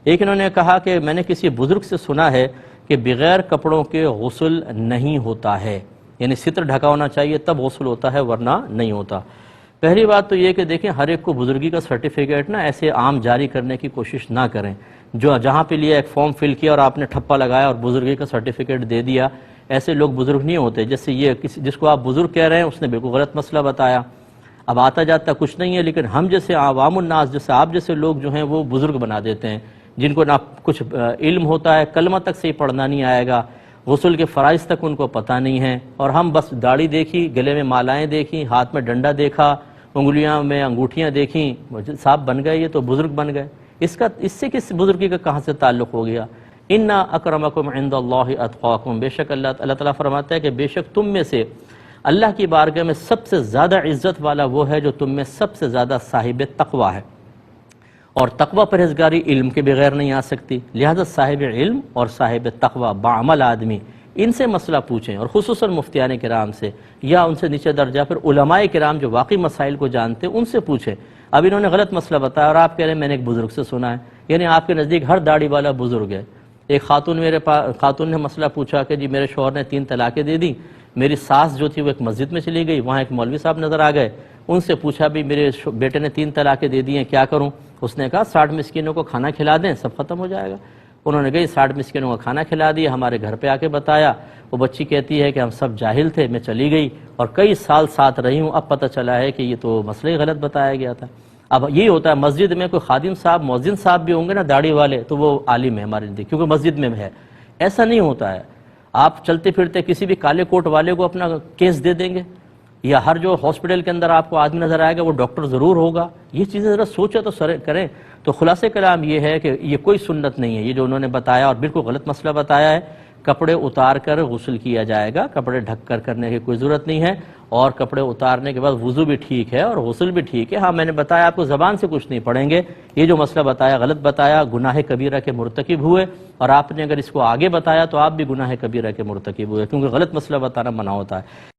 ایک انہوں نے کہا کہ میں نے کسی بزرگ سے سنا ہے کہ بغیر کپڑوں کے غسل نہیں ہوتا ہے، یعنی ستر ڈھکا ہونا چاہیے تب غسل ہوتا ہے ورنہ نہیں ہوتا۔ پہلی بات تو یہ کہ دیکھیں ہر ایک کو بزرگی کا سرٹیفکیٹ نا ایسے عام جاری کرنے کی کوشش نہ کریں، جو جہاں پہ لیا ایک فارم فل کیا اور آپ نے ٹھپا لگایا اور بزرگی کا سرٹیفکیٹ دے دیا، ایسے لوگ بزرگ نہیں ہوتے۔ جیسے یہ جس کو آپ بزرگ کہہ رہے ہیں اس نے بالکل غلط مسئلہ بتایا، اب آتا جاتا کچھ نہیں ہے، لیکن ہم جیسے عوام الناس جیسے آپ جیسے لوگ جو ہیں وہ بزرگ بنا دیتے ہیں، جن کو نہ کچھ علم ہوتا ہے، کلمہ تک سے ہی پڑھنا نہیں آئے گا، غسل کے فرائض تک ان کو پتہ نہیں ہے، اور ہم بس داڑھی دیکھی، گلے میں مالائیں دیکھیں، ہاتھ میں ڈنڈا دیکھا، انگلیاں میں انگوٹھیاں دیکھیں، صاحب بن گئے، یہ تو بزرگ بن گئے۔ اس سے کس بزرگی کا کہاں سے تعلق ہو گیا؟ اِنَّ أَكْرَمَكُمْ عِنْدَ اللَّهِ أَتْقَاكُمْ، بے شک اللہ تعالیٰ فرماتا ہے کہ بے شک تم میں سے اللہ کی بارگاہ میں سب سے زیادہ عزت والا وہ ہے جو تم میں سب سے زیادہ صاحب تقوی ہے، اور تقوی پرہیزگاری علم کے بغیر نہیں آ سکتی، لہذا صاحب علم اور صاحب تقوی بعمل آدمی ان سے مسئلہ پوچھیں، اور خصوصاً مفتیان کرام سے یا ان سے نیچے درجہ پھر علماء کرام جو واقعی مسائل کو جانتے ہیں ان سے پوچھیں۔ اب انہوں نے غلط مسئلہ بتایا اور آپ کہہ رہے ہیں میں نے ایک بزرگ سے سنا ہے، یعنی آپ کے نزدیک ہر داڑھی والا بزرگ ہے۔ ایک خاتون نے مسئلہ پوچھا کہ جی میرے شوہر نے 3 طلاقیں دے دی، میری ساس جو تھی وہ ایک مسجد میں چلی گئی، وہاں ایک مولوی صاحب نظر آ گئے، ان سے پوچھا بھی میرے بیٹے نے 3 طلاقیں دے دی ہیں کیا کروں؟ اس نے کہا 60 مسکینوں کو کھانا کھلا دیں سب ختم ہو جائے گا۔ انہوں نے کہا 60 مسکینوں کا کھانا کھلا دیا، ہمارے گھر پہ آ کے بتایا، وہ بچی کہتی ہے کہ ہم سب جاہل تھے، میں چلی گئی اور کئی سال ساتھ رہی ہوں، اب پتہ چلا ہے کہ یہ تو مسئلہ ہی غلط بتایا گیا تھا۔ اب یہی ہوتا ہے مسجد میں کوئی خادم صاحب مؤذن صاحب بھی ہوں گے نا داڑھی والے تو وہ عالم ہے ہمارے نزدیک، کیونکہ مسجد میں ہے۔ ایسا نہیں ہوتا ہے، آپ چلتے پھرتے کسی بھی کالے کوٹ والے کو اپنا کیس دے دیں گے، یا ہر جو ہاسپٹل کے اندر آپ کو آدمی نظر آئے گا وہ ڈاکٹر ضرور ہوگا؟ یہ چیزیں ذرا سوچیں تو کریں۔ تو خلاصہ کلام یہ ہے کہ یہ کوئی سنت نہیں ہے، یہ جو انہوں نے بتایا اور بالکل غلط مسئلہ بتایا ہے۔ کپڑے اتار کر غسل کیا جائے گا، کپڑے ڈھک کر کرنے کی کوئی ضرورت نہیں ہے، اور کپڑے اتارنے کے بعد وضو بھی ٹھیک ہے اور غسل بھی ٹھیک ہے۔ ہاں میں نے بتایا آپ کو زبان سے کچھ نہیں پڑھیں گے، یہ جو مسئلہ بتایا غلط بتایا، گناہ کبیرہ کے مرتکب ہوئے، اور آپ نے اگر اس کو آگے بتایا تو آپ بھی گناہ کبیرہ کے مرتکب ہوئے، کیونکہ غلط مسئلہ بتانا منع ہوتا ہے۔